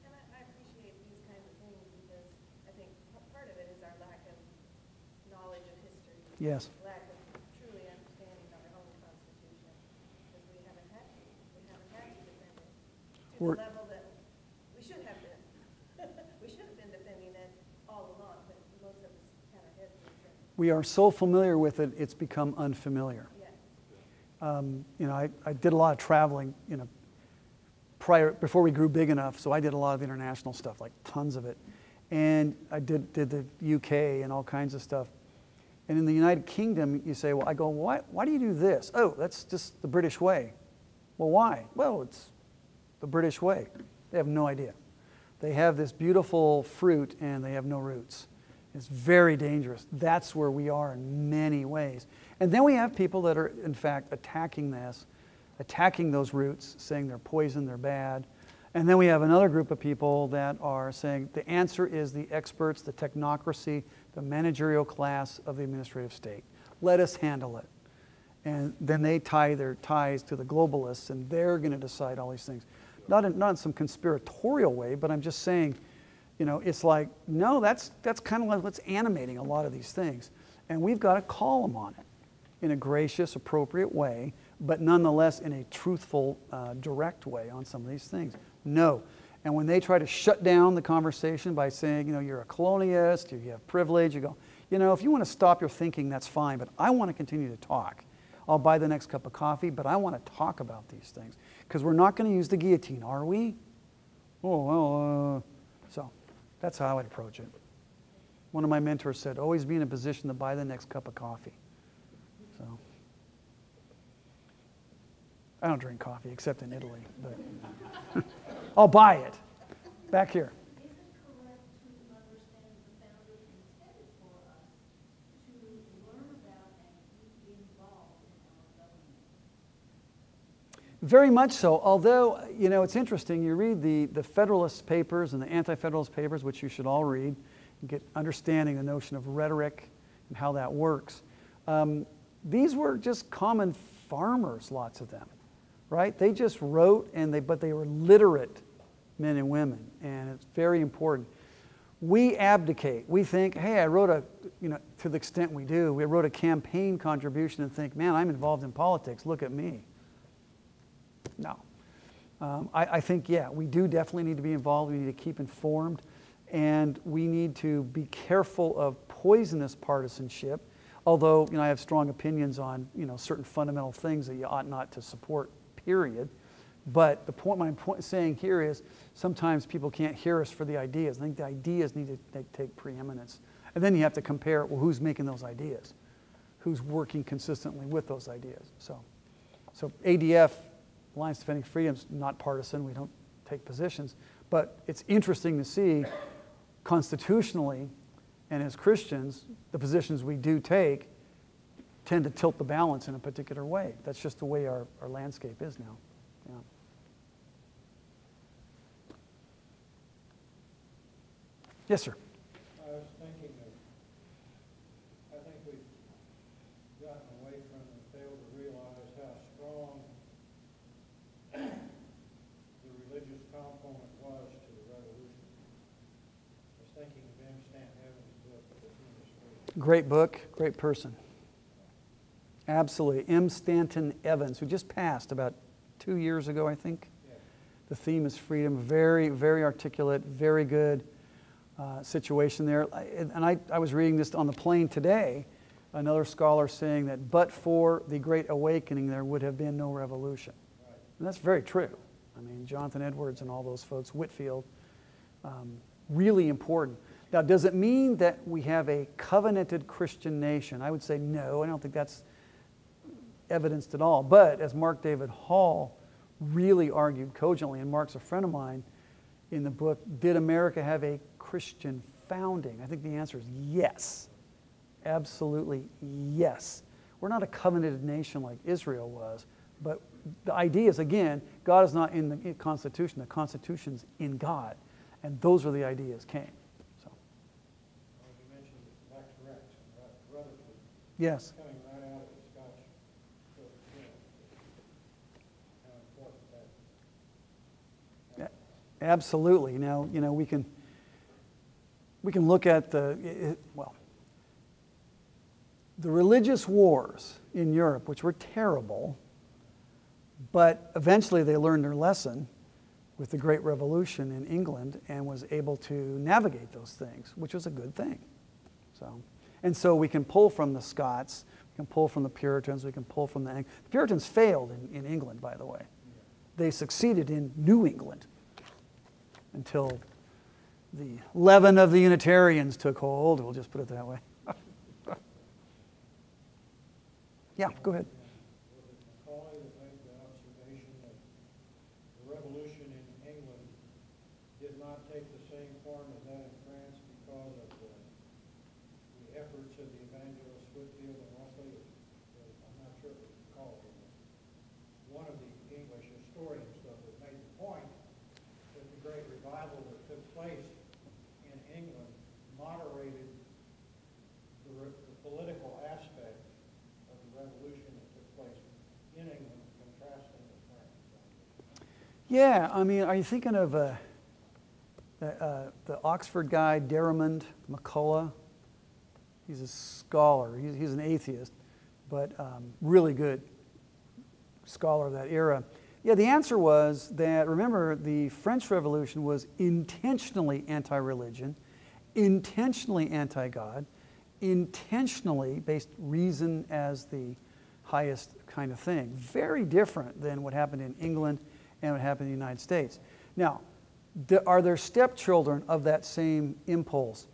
And I appreciate these kinds of things because I think part of it is our lack of knowledge of history. Yes. Lack of truly understanding our own Constitution. Because we haven't had to. We haven't had to defend it to the level that we should have been. We should have been defending it all along, but most of us had our heads in it. We are so familiar with it, it's become unfamiliar. Yes. I did a lot of traveling, before we grew big enough, so I did a lot of international stuff, like tons of it. And I did the UK and all kinds of stuff. And in the United Kingdom, you say, well, I go, why do you do this? Oh, that's just the British way. Well, why? Well, it's the British way. They have no idea. They have this beautiful fruit and they have no roots. It's very dangerous. That's where we are in many ways. And then we have people that are, in fact, attacking those roots, saying they're poison, they're bad. And then we have another group of people that are saying the answer is the experts, the technocracy, the managerial class of the administrative state. Let us handle it. And then they tie their ties to the globalists, and they're going to decide all these things. Not in some conspiratorial way, but I'm just saying, it's like, no, that's kind of like what's animating a lot of these things. And we've got to call them on it in a gracious, appropriate way, but nonetheless in a truthful, direct way on some of these things. No. And when they try to shut down the conversation by saying, you're a colonialist, you have privilege, you go, if you want to stop your thinking, that's fine, but I want to continue to talk. I'll buy the next cup of coffee, but I want to talk about these things. Because we're not going to use the guillotine, are we? Oh, well, so that's how I would approach it. One of my mentors said, always be in a position to buy the next cup of coffee. So I don't drink coffee except in Italy, but I'll buy it. Back here. Is it correct to understand the founders intended for us to learn about and be involved in our government? Very much so, although, it's interesting. You read the Federalist papers and the Anti-Federalist papers, which you should all read, and get understanding the notion of rhetoric and how that works. These were just common farmers, lots of them, right? They just wrote, but they were literate men and women, and it's very important. We abdicate. We think, hey, I wrote to the extent we do, we wrote a campaign contribution and think, man, I'm involved in politics, look at me. No. I think, yeah, we do definitely need to be involved. We need to keep informed. And we need to be careful of poisonous partisanship. Although, I have strong opinions on, certain fundamental things that you ought not to support, period. But my point saying here is sometimes people can't hear us for the ideas. I think the ideas need to take preeminence. And then you have to compare, well, who's making those ideas? Who's working consistently with those ideas? So ADF, Alliance Defending Freedom, is not partisan. We don't take positions. But it's interesting to see constitutionally and as Christians, the positions we do take tend to tilt the balance in a particular way. That's just the way our landscape is now. Yeah. Yes, sir. I was thinking I think we've gotten away from and failed to realize how strong the religious component was to the revolution. I was thinking of M. Stanton Evans' book, The Theme is Freedom. Great book, great person. Absolutely. M. Stanton Evans, who just passed about 2 years ago, I think. Yeah. The Theme is Freedom. Very, very articulate, very good situation there. And I was reading this on the plane today, another scholar saying that but for the Great Awakening, there would have been no revolution. Right. And that's very true. I mean, Jonathan Edwards and all those folks, Whitefield, really important. Now, does it mean that we have a covenanted Christian nation? I would say no. I don't think that's evidenced at all. But as Mark David Hall really argued cogently, and Mark's a friend of mine, in the book, did America have a Christian founding? I think the answer is yes. Absolutely yes. We're not a covenanted nation like Israel was, but the idea is, again, God is not in the Constitution. The Constitution's in God. And those are the ideas came. So. Well, you mentioned Lex Rex and Rutherford. Yes. Coming right out of the Scotch, so, you know, how important that. Absolutely. Now, we can look at the religious wars in Europe, which were terrible, but eventually they learned their lesson with the Great Revolution in England and was able to navigate those things, which was a good thing. So we can pull from the Scots, we can pull from the Puritans, we can pull from the Puritans failed in England, by the way. They succeeded in New England until the leaven of the Unitarians took hold. We'll just put it that way. Yeah, go ahead. Was it Macaulay that made the observation that the revolution in England did not take the same form as that in France because of the efforts of the evangelists Whitefield and Wesley? I'm not sure if it was Macaulay. One of the English historians, though, that made the point that the great revival that took place in England moderated the political aspect of the revolution that took place in England, contrasting with France. Yeah, I mean, are you thinking of the Oxford guy, Derrimond McCullough? He's a scholar. He's an atheist, but really good scholar of that era. Yeah, the answer was that, remember, the French Revolution was intentionally anti-religion, intentionally anti-God, intentionally based reason as the highest kind of thing. Very different than what happened in England and what happened in the United States. Now, are there stepchildren of that same impulse?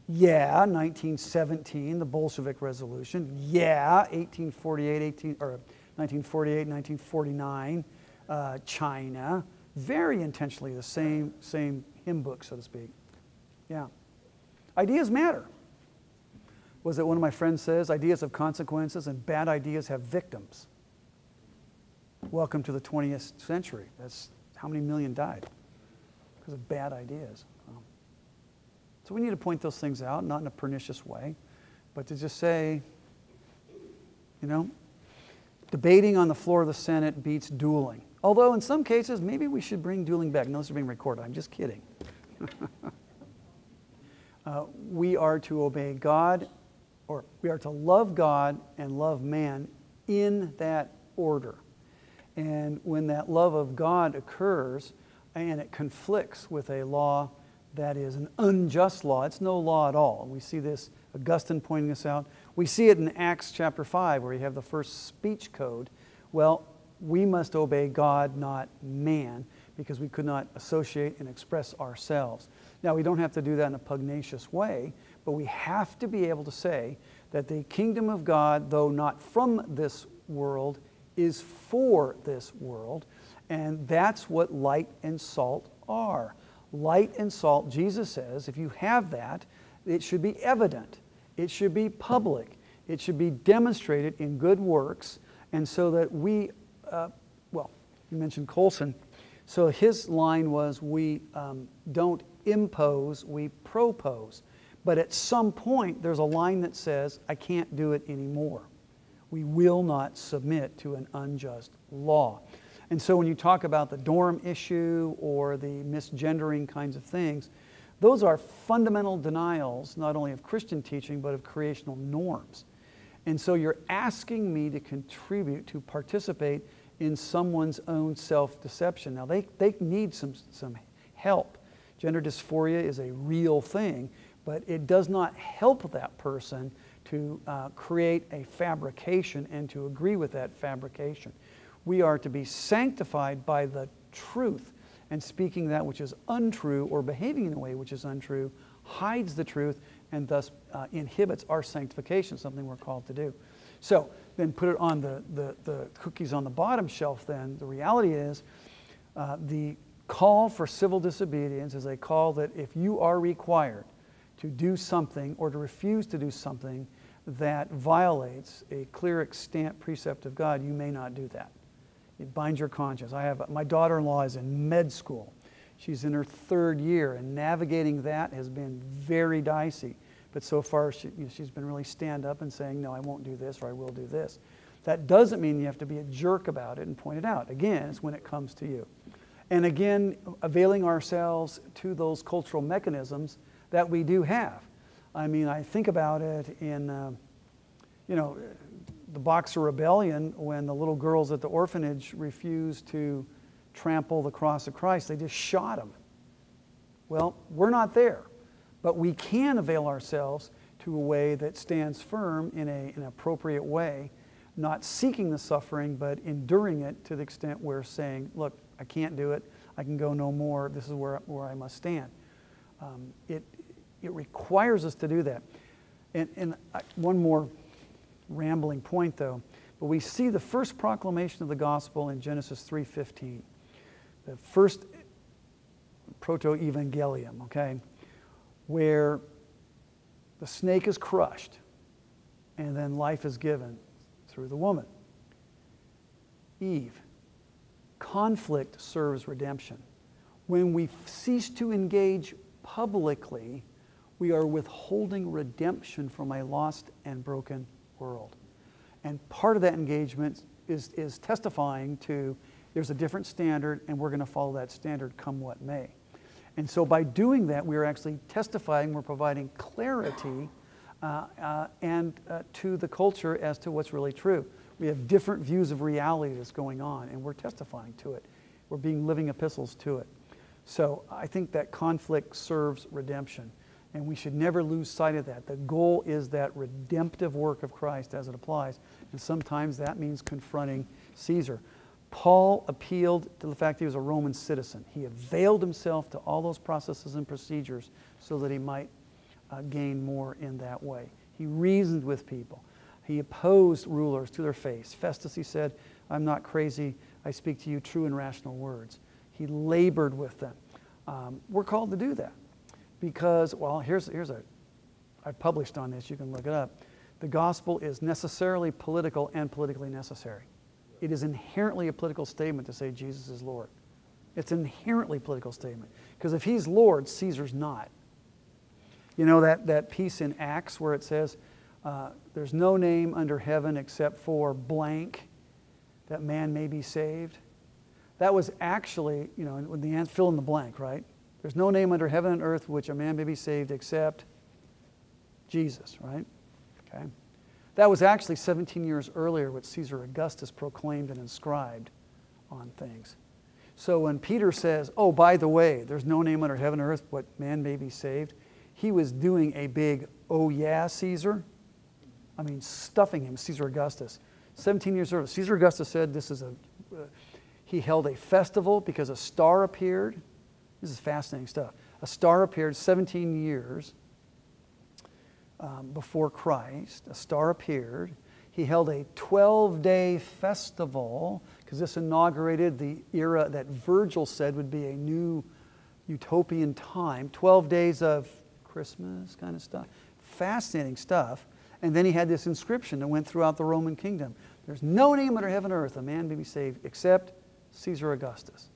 Yeah, 1917, the Bolshevik Revolution. Yeah, 1948, 1949, China. Very intentionally the same hymn book, so to speak. Yeah. Ideas matter. Was it one of my friends says, ideas have consequences and bad ideas have victims. Welcome to the 20th century. That's how many million died because of bad ideas. So we need to point those things out, not in a pernicious way, but to just say, debating on the floor of the Senate beats dueling. Although in some cases, maybe we should bring dueling back. No, this is being recorded. I'm just kidding. We are to obey God, or we are to love God and love man in that order. And when that love of God occurs and it conflicts with a law that is an unjust law, it's no law at all. And we see this, Augustine pointing this out. We see it in Acts chapter 5 where you have the first speech code. Well, we must obey God, not man, because we could not associate and express ourselves. Now, we don't have to do that in a pugnacious way, but we have to be able to say that the kingdom of God, though not from this world, is for this world. And that's what light and salt are. Light and salt, Jesus says, if you have that, it should be evident. It should be public. It should be demonstrated in good works. And so that we, well, you mentioned Colson. So his line was, we don't impose, we propose. But at some point, there's a line that says, I can't do it anymore. We will not submit to an unjust law. And so when you talk about the dorm issue or the misgendering kinds of things, those are fundamental denials, not only of Christian teaching, but of creational norms. And so you're asking me to contribute, to participate in someone's own self-deception. Now, they need some help. Gender dysphoria is a real thing, but it does not help that person to create a fabrication and to agree with that fabrication. We are to be sanctified by the truth, and speaking that which is untrue or behaving in a way which is untrue hides the truth and thus inhibits our sanctification, something we're called to do. So then put it on the cookies on the bottom shelf then. The reality is the call for civil disobedience is a call that if you are required to do something or to refuse to do something that violates a clear extant precept of God, you may not do that. It binds your conscience. My daughter-in-law is in med school. She's in her 3rd year, and navigating that has been very dicey. But so far, she's been really stand up and saying, no, I won't do this, or I will do this. That doesn't mean you have to be a jerk about it and point it out. Again, it's when it comes to you. And again, availing ourselves to those cultural mechanisms that we do have. I mean, I think about it in, the Boxer Rebellion, when the little girls at the orphanage refused to trample the cross of Christ, they just shot them. Well, we're not there, but we can avail ourselves to a way that stands firm in an appropriate way, not seeking the suffering, but enduring it to the extent we're saying, look, I can't do it, I can go no more, this is where I must stand. It requires us to do that. And one more rambling point though, but we see the first proclamation of the gospel in Genesis 3:15. The first proto-evangelium, okay, where the snake is crushed and then life is given through the woman. Eve. Conflict serves redemption. When we cease to engage publicly, we are withholding redemption from a lost and broken world. And part of that engagement is testifying to there's a different standard and we're going to follow that standard come what may. And so by doing that, we are actually testifying, we're providing clarity to the culture as to what's really true. We have different views of reality that's going on, and we're testifying to it. We're being living epistles to it. So I think that conflict serves redemption, and we should never lose sight of that. The goal is that redemptive work of Christ as it applies, and sometimes that means confronting Caesar. Paul appealed to the fact he was a Roman citizen. He availed himself to all those processes and procedures so that he might gain more in that way. He reasoned with people. He opposed rulers to their face. Festus, he said, I'm not crazy. I speak to you true and rational words. He labored with them. We're called to do that because, well, I've published on this. You can look it up. The gospel is necessarily political and politically necessary. It is inherently a political statement to say Jesus is Lord. It's an inherently political statement because if he's Lord, Caesar's not. You know that piece in Acts where it says, there's no name under heaven except for blank that man may be saved. That was actually, when the fill in the blank, right? There's no name under heaven and earth which a man may be saved except Jesus, right? Okay. That was actually 17 years earlier what Caesar Augustus proclaimed and inscribed on things. So when Peter says, oh, by the way, there's no name under heaven and earth what man may be saved, he was doing a big, oh yeah, Caesar. I mean, stuffing him, Caesar Augustus. 17 years earlier, Caesar Augustus said he held a festival because a star appeared. This is fascinating stuff. A star appeared 17 years before Christ. A star appeared. He held a 12-day festival, because this inaugurated the era that Virgil said would be a new utopian time. 12 days of Christmas kind of stuff. Fascinating stuff. And then he had this inscription that went throughout the Roman kingdom. There's no name under heaven or earth a man may be saved except Caesar Augustus.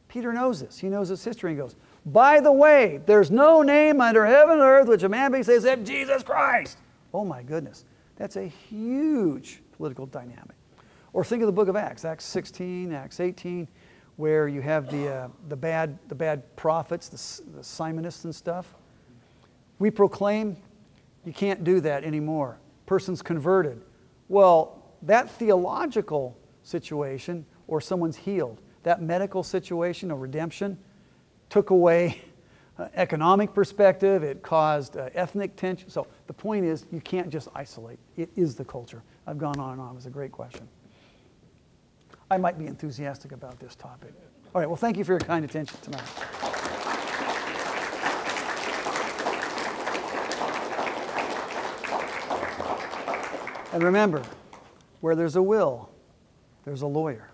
Peter knows this. He knows this history and goes, by the way, there's no name under heaven or earth which a man may be saved except Jesus Christ. Oh my goodness. That's a huge political dynamic. Or think of the book of Acts, Acts 16, Acts 18, where you have the bad prophets, the Simonists and stuff. We proclaim you can't do that anymore. Person's converted. Well, that theological situation, or someone's healed, that medical situation or redemption took away economic perspective. It caused ethnic tension. So the point is, you can't just isolate. It is the culture. I've gone on and on. It was a great question. I might be enthusiastic about this topic. All right, well, thank you for your kind attention tonight. And remember, where there's a will, there's a lawyer.